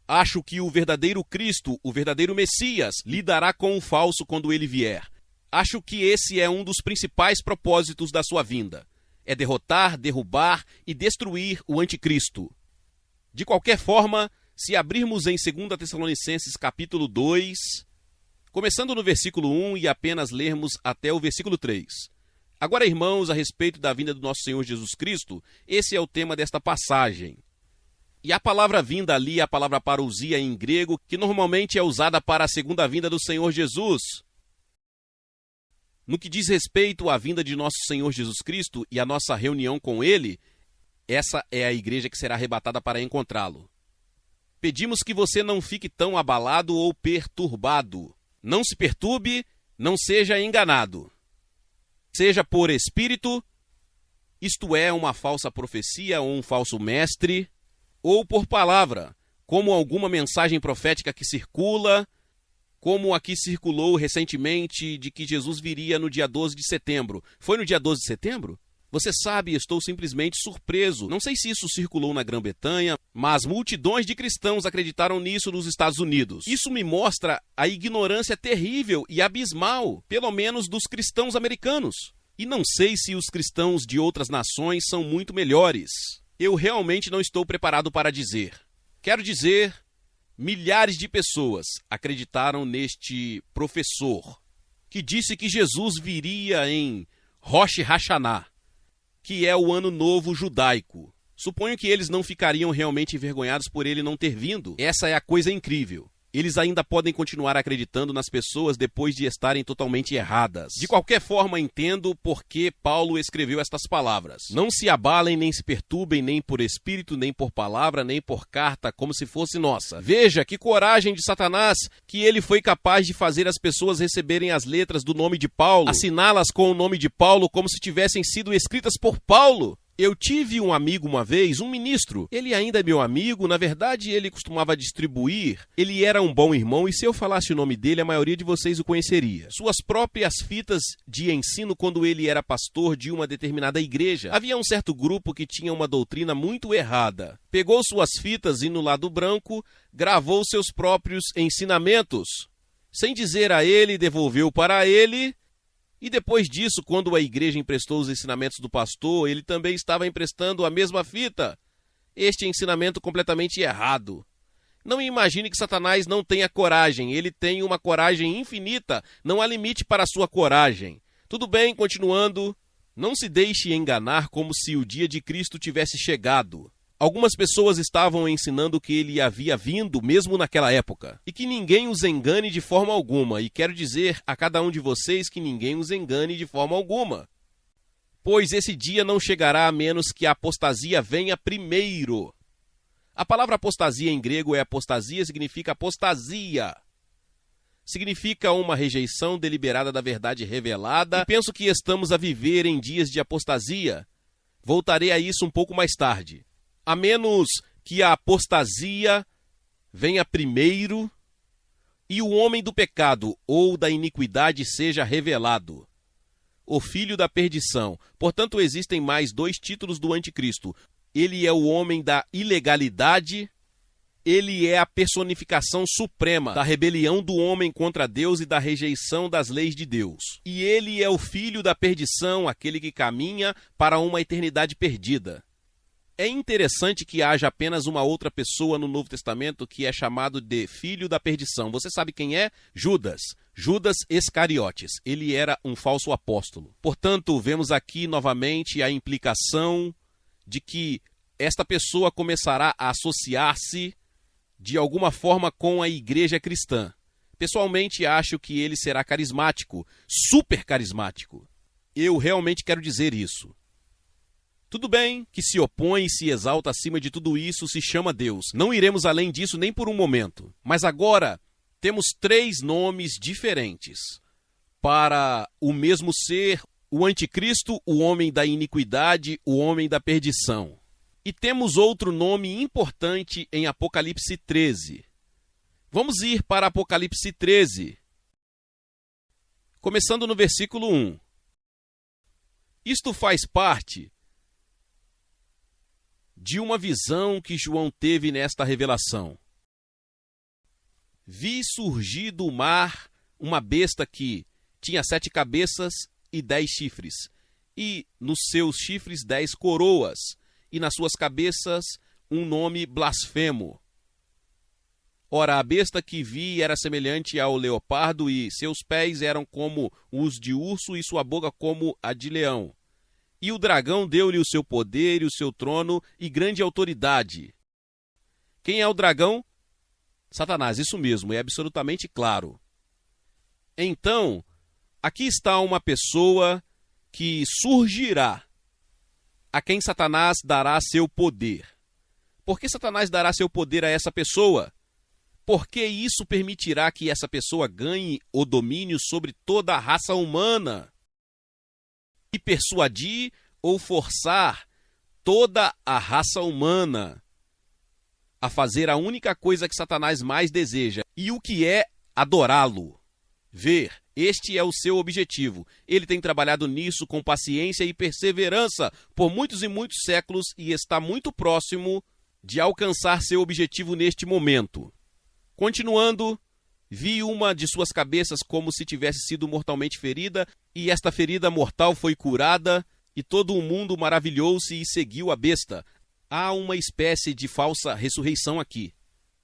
Acho que o verdadeiro Cristo, o verdadeiro Messias, lidará com o falso quando ele vier. Acho que esse é um dos principais propósitos da sua vinda. É derrotar, derrubar e destruir o anticristo. De qualquer forma, se abrirmos em 2 Tessalonicenses capítulo 2, começando no versículo 1 e apenas lermos até o versículo 3. Agora, irmãos, a respeito da vinda do nosso Senhor Jesus Cristo, esse é o tema desta passagem. E a palavra vinda ali é a palavra parousia em grego, que normalmente é usada para a segunda vinda do Senhor Jesus. No que diz respeito à vinda de nosso Senhor Jesus Cristo e a nossa reunião com Ele, essa é a igreja que será arrebatada para encontrá-lo. Pedimos que você não fique tão abalado ou perturbado. Não se perturbe, não seja enganado. Seja por espírito, isto é, uma falsa profecia ou um falso mestre, ou por palavra, como alguma mensagem profética que circula, como a que circulou recentemente de que Jesus viria no dia 12 de setembro. Foi no dia 12 de setembro? Você sabe, estou simplesmente surpreso. Não sei se isso circulou na Grã-Bretanha, mas multidões de cristãos acreditaram nisso nos Estados Unidos. Isso me mostra a ignorância terrível e abismal, pelo menos dos cristãos americanos. E não sei se os cristãos de outras nações são muito melhores. Eu realmente não estou preparado para dizer. Quero dizer, milhares de pessoas acreditaram neste professor, que disse que Jesus viria em Rosh Hashanah, que é o ano novo judaico. Suponho que eles não ficariam realmente envergonhados por ele não ter vindo. Essa é a coisa incrível. Eles ainda podem continuar acreditando nas pessoas depois de estarem totalmente erradas. De qualquer forma, entendo por que Paulo escreveu estas palavras. Não se abalem, nem se perturbem, nem por espírito, nem por palavra, nem por carta, como se fosse nossa. Veja que coragem de Satanás, que ele foi capaz de fazer as pessoas receberem as letras do nome de Paulo, assiná-las com o nome de Paulo como se tivessem sido escritas por Paulo. Eu tive um amigo uma vez, um ministro. Ele ainda é meu amigo, na verdade ele costumava distribuir. Ele era um bom irmão e se eu falasse o nome dele, a maioria de vocês o conheceria. Suas próprias fitas de ensino quando ele era pastor de uma determinada igreja. Havia um certo grupo que tinha uma doutrina muito errada. Pegou suas fitas e no lado branco, gravou seus próprios ensinamentos. Sem dizer a ele, devolveu para ele. E depois disso, quando a igreja emprestou os ensinamentos do pastor, ele também estava emprestando a mesma fita. Este ensinamento completamente errado. Não imagine que Satanás não tenha coragem. Ele tem uma coragem infinita. Não há limite para a sua coragem. Tudo bem, continuando. Não se deixe enganar como se o dia de Cristo tivesse chegado. Algumas pessoas estavam ensinando que ele havia vindo mesmo naquela época. E que ninguém os engane de forma alguma. E quero dizer a cada um de vocês que ninguém os engane de forma alguma. Pois esse dia não chegará a menos que a apostasia venha primeiro. A palavra apostasia em grego é apostasia, significa apostasia. Significa uma rejeição deliberada da verdade revelada. E penso que estamos a viver em dias de apostasia. Voltarei a isso um pouco mais tarde. A menos que a apostasia venha primeiro e o homem do pecado ou da iniquidade seja revelado, o filho da perdição. Portanto, existem mais dois títulos do anticristo. Ele é o homem da ilegalidade, ele é a personificação suprema da rebelião do homem contra Deus e da rejeição das leis de Deus. E ele é o filho da perdição, aquele que caminha para uma eternidade perdida. É interessante que haja apenas uma outra pessoa no Novo Testamento que é chamado de filho da perdição. Você sabe quem é? Judas. Judas Iscariotes. Ele era um falso apóstolo. Portanto, vemos aqui novamente a implicação de que esta pessoa começará a associar-se de alguma forma com a igreja cristã. Pessoalmente, acho que ele será carismático, super carismático. Eu realmente quero dizer isso. Tudo bem que se opõe e se exalta acima de tudo isso se chama Deus. Não iremos além disso nem por um momento. Mas agora temos três nomes diferentes para o mesmo ser, o anticristo, o homem da iniquidade, o homem da perdição. E temos outro nome importante em Apocalipse 13. Vamos ir para Apocalipse 13, começando no versículo 1. Isto faz parte de uma visão que João teve nesta revelação. Vi surgir do mar uma besta que tinha 7 cabeças e 10 chifres, e nos seus chifres 10 coroas, e nas suas cabeças um nome blasfemo. Ora, a besta que vi era semelhante ao leopardo, e seus pés eram como os de urso, e sua boca como a de leão. E o dragão deu-lhe o seu poder e o seu trono e grande autoridade. Quem é o dragão? Satanás, isso mesmo, é absolutamente claro. Então, aqui está uma pessoa que surgirá, a quem Satanás dará seu poder. Por que Satanás dará seu poder a essa pessoa? Porque isso permitirá que essa pessoa ganhe o domínio sobre toda a raça humana e persuadir ou forçar toda a raça humana a fazer a única coisa que Satanás mais deseja, e o que é adorá-lo. Ver, este é o seu objetivo. Ele tem trabalhado nisso com paciência e perseverança por muitos e muitos séculos e está muito próximo de alcançar seu objetivo neste momento. Continuando, vi uma de suas cabeças como se tivesse sido mortalmente ferida, e esta ferida mortal foi curada, e todo o mundo maravilhou-se e seguiu a besta. Há uma espécie de falsa ressurreição aqui.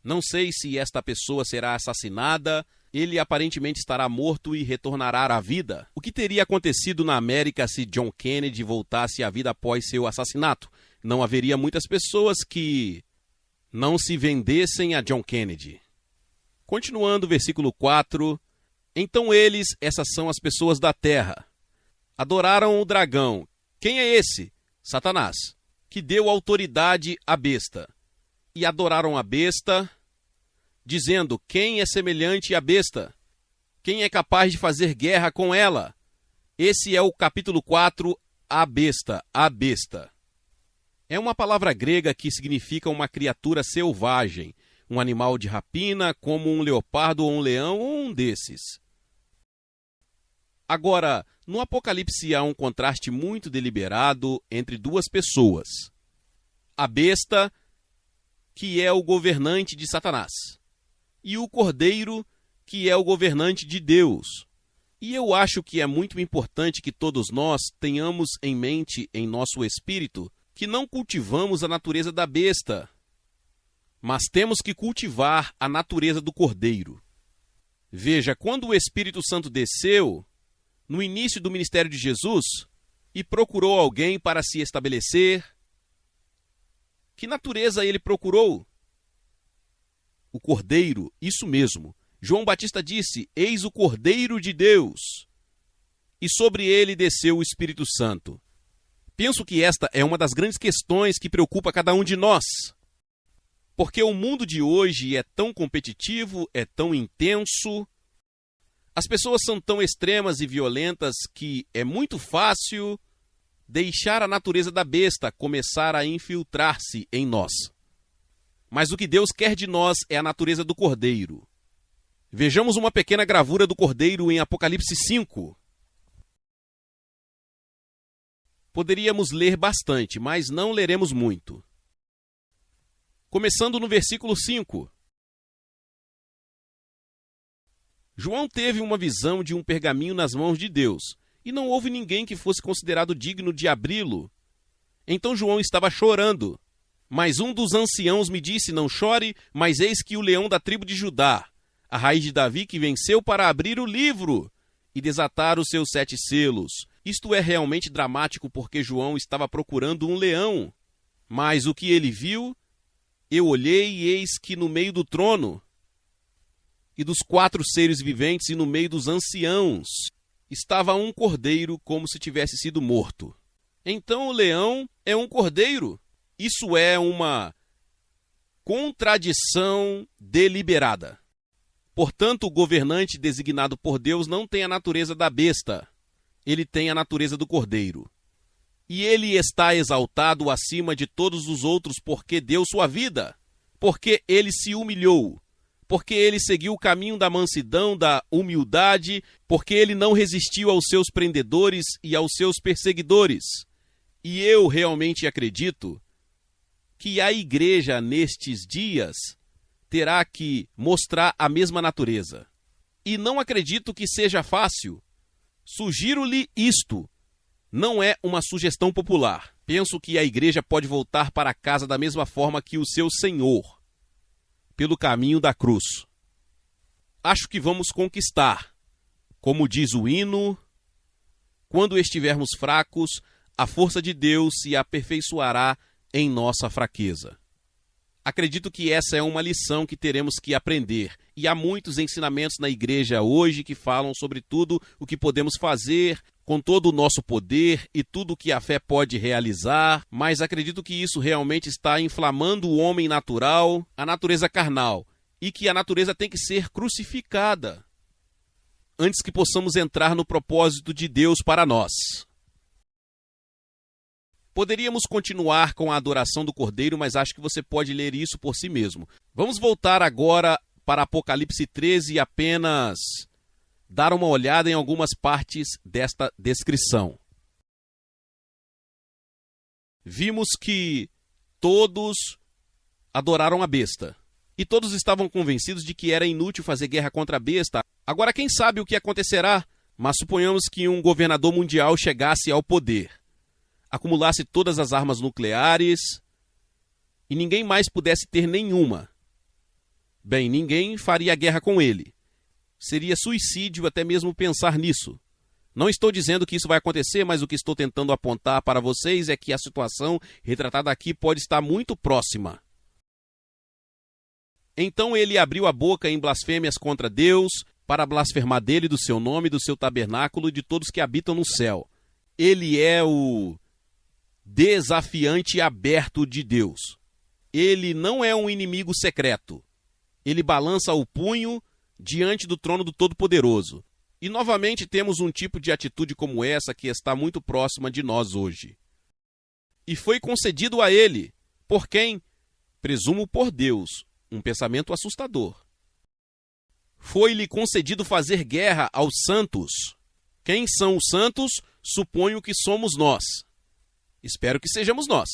Não sei se esta pessoa será assassinada, ele aparentemente estará morto e retornará à vida. O que teria acontecido na América se John Kennedy voltasse à vida após seu assassinato? Não haveria muitas pessoas que não se vendessem a John Kennedy. Continuando, versículo 4. Então eles, essas são as pessoas da terra, adoraram o dragão. Quem é esse? Satanás, que deu autoridade à besta. E adoraram a besta, dizendo: quem é semelhante à besta? Quem é capaz de fazer guerra com ela? Esse é o capítulo 4, a besta, a besta. É uma palavra grega que significa uma criatura selvagem, um animal de rapina, como um leopardo ou um leão ou um desses. Agora, no Apocalipse há um contraste muito deliberado entre duas pessoas. A besta, que é o governante de Satanás, e o cordeiro, que é o governante de Deus. E eu acho que é muito importante que todos nós tenhamos em mente, em nosso espírito, que não cultivamos a natureza da besta, mas temos que cultivar a natureza do cordeiro. Veja, quando o Espírito Santo desceu, no início do ministério de Jesus, e procurou alguém para se estabelecer, que natureza ele procurou? O cordeiro, isso mesmo. João Batista disse: eis o cordeiro de Deus. E sobre ele desceu o Espírito Santo. Penso que esta é uma das grandes questões que preocupa cada um de nós. Porque o mundo de hoje é tão competitivo, é tão intenso, as pessoas são tão extremas e violentas que é muito fácil deixar a natureza da besta começar a infiltrar-se em nós. Mas o que Deus quer de nós é a natureza do cordeiro. Vejamos uma pequena gravura do cordeiro em Apocalipse 5. Poderíamos ler bastante, mas não leremos muito. Começando no versículo 5. João teve uma visão de um pergaminho nas mãos de Deus, e não houve ninguém que fosse considerado digno de abri-lo. Então João estava chorando. Mas um dos anciãos me disse: não chore, mas eis que o leão da tribo de Judá, a raiz de Davi, que venceu para abrir o livro e desatar os seus 7 selos. Isto é realmente dramático, porque João estava procurando um leão. Mas o que ele viu? Eu olhei e eis que no meio do trono e dos 4 seres viventes e no meio dos anciãos estava um cordeiro como se tivesse sido morto. Então o leão é um cordeiro. Isso é uma contradição deliberada. Portanto, o governante designado por Deus não tem a natureza da besta. Ele tem a natureza do cordeiro. E ele está exaltado acima de todos os outros porque deu sua vida, porque ele se humilhou, porque ele seguiu o caminho da mansidão, da humildade, porque ele não resistiu aos seus prendedores e aos seus perseguidores. E eu realmente acredito que a igreja nestes dias terá que mostrar a mesma natureza. E não acredito que seja fácil. Sugiro-lhe isto. Não é uma sugestão popular. Penso que a igreja pode voltar para casa da mesma forma que o seu Senhor, pelo caminho da cruz. Acho que vamos conquistar. Como diz o hino, quando estivermos fracos, a força de Deus se aperfeiçoará em nossa fraqueza. Acredito que essa é uma lição que teremos que aprender. E há muitos ensinamentos na igreja hoje que falam sobre tudo o que podemos fazer com todo o nosso poder e tudo o que a fé pode realizar, mas acredito que isso realmente está inflamando o homem natural, a natureza carnal, e que a natureza tem que ser crucificada antes que possamos entrar no propósito de Deus para nós. Poderíamos continuar com a adoração do Cordeiro, mas acho que você pode ler isso por si mesmo. Vamos voltar agora para Apocalipse 13 e apenas dar uma olhada em algumas partes desta descrição. Vimos que todos adoraram a besta. E todos estavam convencidos de que era inútil fazer guerra contra a besta. Agora, quem sabe o que acontecerá? Mas suponhamos que um governador mundial chegasse ao poder, acumulasse todas as armas nucleares e ninguém mais pudesse ter nenhuma. Bem, ninguém faria guerra com ele. Seria suicídio até mesmo pensar nisso. Não estou dizendo que isso vai acontecer, mas o que estou tentando apontar para vocês é que a situação retratada aqui pode estar muito próxima. Então ele abriu a boca em blasfêmias contra Deus, para blasfemar dele, do seu nome, do seu tabernáculo e de todos que habitam no céu. Ele é o desafiante aberto de Deus. Ele não é um inimigo secreto. Ele balança o punho diante do trono do Todo-Poderoso. E novamente temos um tipo de atitude como essa que está muito próxima de nós hoje. E foi concedido a ele. Por quem? Presumo por Deus. Um pensamento assustador. Foi-lhe concedido fazer guerra aos santos. Quem são os santos? Suponho que somos nós. Espero que sejamos nós.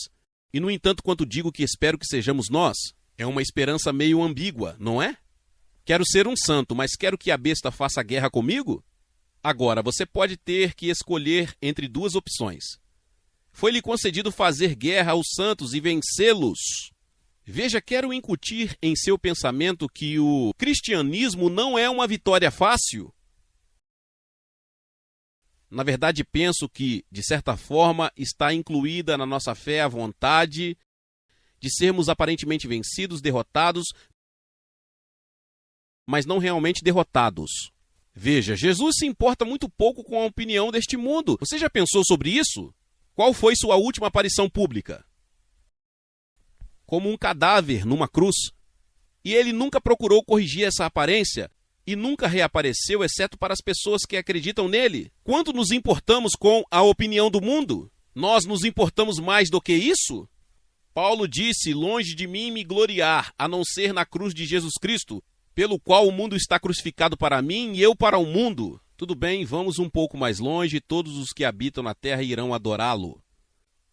E, no entanto, quando digo que espero que sejamos nós, é uma esperança meio ambígua, não é? Quero ser um santo, mas quero que a besta faça guerra comigo? Agora, você pode ter que escolher entre duas opções. Foi-lhe concedido fazer guerra aos santos e vencê-los. Veja, quero incutir em seu pensamento que o cristianismo não é uma vitória fácil. Na verdade, penso que, de certa forma, está incluída na nossa fé a vontade de sermos aparentemente vencidos, derrotados, mas não realmente derrotados. Veja, Jesus se importa muito pouco com a opinião deste mundo. Você já pensou sobre isso? Qual foi sua última aparição pública? Como um cadáver numa cruz. E ele nunca procurou corrigir essa aparência e nunca reapareceu, exceto para as pessoas que acreditam nele. Quanto nos importamos com a opinião do mundo? Nós nos importamos mais do que isso? Paulo disse, longe de mim me gloriar, a não ser na cruz de Jesus Cristo, pelo qual o mundo está crucificado para mim e eu para o mundo. Tudo bem, vamos um pouco mais longe, todos os que habitam na terra irão adorá-lo,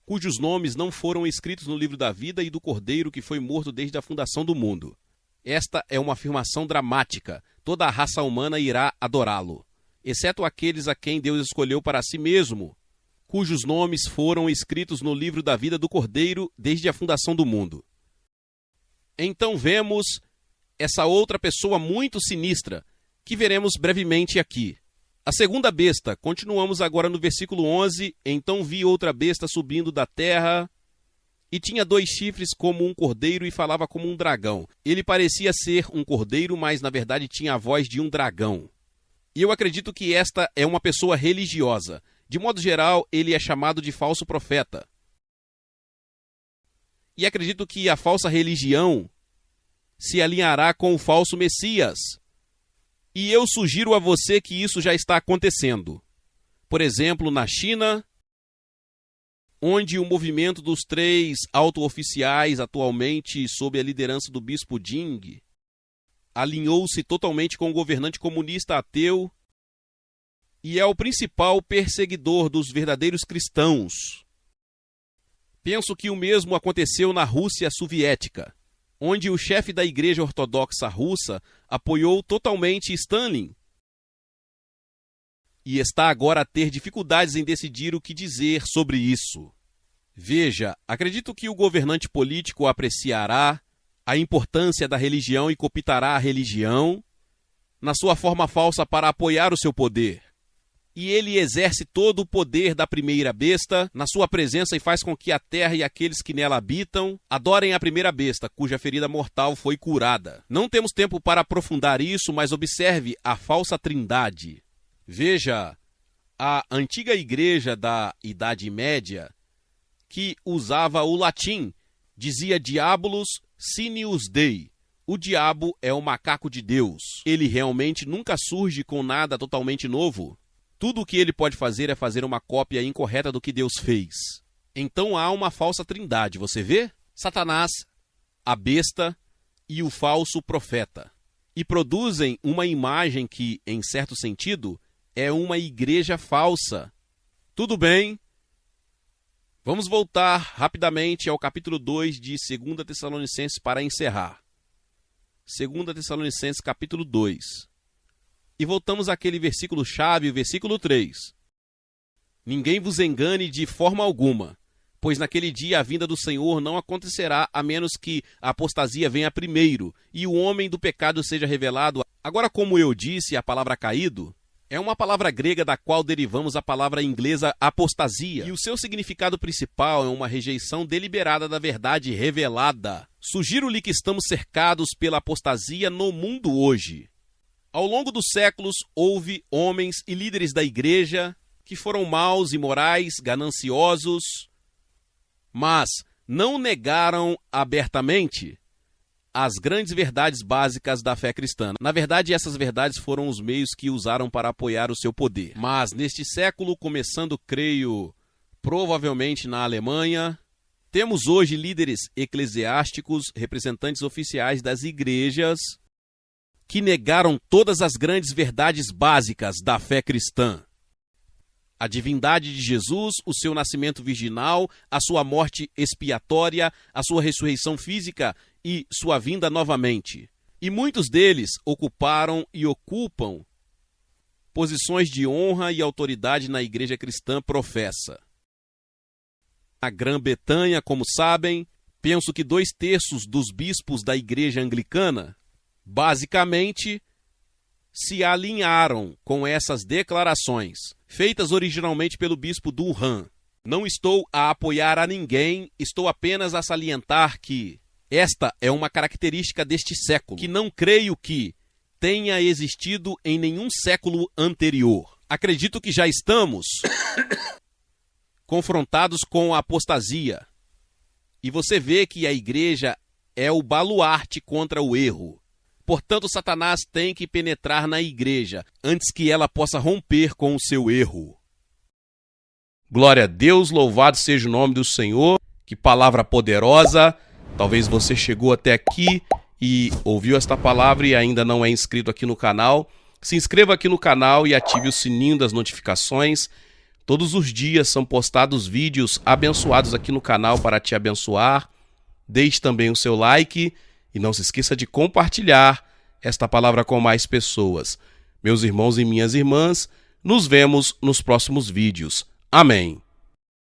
cujos nomes não foram escritos no livro da vida e do Cordeiro que foi morto desde a fundação do mundo. Esta é uma afirmação dramática. Toda a raça humana irá adorá-lo, exceto aqueles a quem Deus escolheu para si mesmo, cujos nomes foram escritos no livro da vida do Cordeiro desde a fundação do mundo. Então vemos essa outra pessoa muito sinistra, que veremos brevemente aqui. A segunda besta, continuamos agora no versículo 11, então vi outra besta subindo da terra, e tinha 2 chifres como um cordeiro e falava como um dragão. Ele parecia ser um cordeiro, mas na verdade tinha a voz de um dragão. E eu acredito que esta é uma pessoa religiosa. De modo geral, ele é chamado de falso profeta. E acredito que a falsa religião se alinhará com o falso Messias. E eu sugiro a você que isso já está acontecendo. Por exemplo, na China, onde o movimento dos 3 auto-oficiais, atualmente sob a liderança do bispo Jing, alinhou-se totalmente com o governante comunista ateu e é o principal perseguidor dos verdadeiros cristãos. Penso que o mesmo aconteceu na Rússia soviética, onde o chefe da Igreja Ortodoxa Russa apoiou totalmente Stalin e está agora a ter dificuldades em decidir o que dizer sobre isso. Veja, acredito que o governante político apreciará a importância da religião e cooptará a religião na sua forma falsa para apoiar o seu poder. E ele exerce todo o poder da primeira besta na sua presença e faz com que a terra e aqueles que nela habitam adorem a primeira besta, cuja ferida mortal foi curada. Não temos tempo para aprofundar isso, mas observe a falsa trindade. Veja, a antiga igreja da Idade Média, que usava o latim, dizia Diabolus Sinius Dei. O diabo é o macaco de Deus. Ele realmente nunca surge com nada totalmente novo. Tudo o que ele pode fazer é fazer uma cópia incorreta do que Deus fez. Então há uma falsa trindade, você vê? Satanás, a besta e o falso profeta. E produzem uma imagem que, em certo sentido, é uma igreja falsa. Tudo bem? Vamos voltar rapidamente ao capítulo 2 de 2 Tessalonicenses para encerrar. 2 Tessalonicenses capítulo 2. E voltamos àquele versículo-chave, o versículo 3. Ninguém vos engane de forma alguma, pois naquele dia a vinda do Senhor não acontecerá a menos que a apostasia venha primeiro e o homem do pecado seja revelado. Agora, como eu disse, a palavra caído é uma palavra grega da qual derivamos a palavra inglesa apostasia. E o seu significado principal é uma rejeição deliberada da verdade revelada. Sugiro-lhe que estamos cercados pela apostasia no mundo hoje. Ao longo dos séculos, houve homens e líderes da igreja que foram maus, imorais, gananciosos, mas não negaram abertamente as grandes verdades básicas da fé cristã. Na verdade, essas verdades foram os meios que usaram para apoiar o seu poder. Mas neste século, começando, creio, provavelmente na Alemanha, temos hoje líderes eclesiásticos, representantes oficiais das igrejas, que negaram todas as grandes verdades básicas da fé cristã. A divindade de Jesus, o seu nascimento virginal, a sua morte expiatória, a sua ressurreição física e sua vinda novamente. E muitos deles ocuparam e ocupam posições de honra e autoridade na igreja cristã professa. Na Grã-Bretanha, como sabem, penso que 2/3 dos bispos da igreja anglicana basicamente se alinharam com essas declarações, feitas originalmente pelo bispo Durham. Não estou a apoiar a ninguém, estou apenas a salientar que esta é uma característica deste século, que não creio que tenha existido em nenhum século anterior. Acredito que já estamos confrontados com a apostasia. E você vê que a igreja é o baluarte contra o erro. Portanto, Satanás tem que penetrar na igreja antes que ela possa romper com o seu erro. Glória a Deus, louvado seja o nome do Senhor. Que palavra poderosa. Talvez você chegou até aqui e ouviu esta palavra e ainda não é inscrito aqui no canal. Se inscreva aqui no canal e ative o sininho das notificações. Todos os dias são postados vídeos abençoados aqui no canal para te abençoar. Deixe também o seu like. E não se esqueça de compartilhar esta palavra com mais pessoas. Meus irmãos e minhas irmãs, nos vemos nos próximos vídeos. Amém.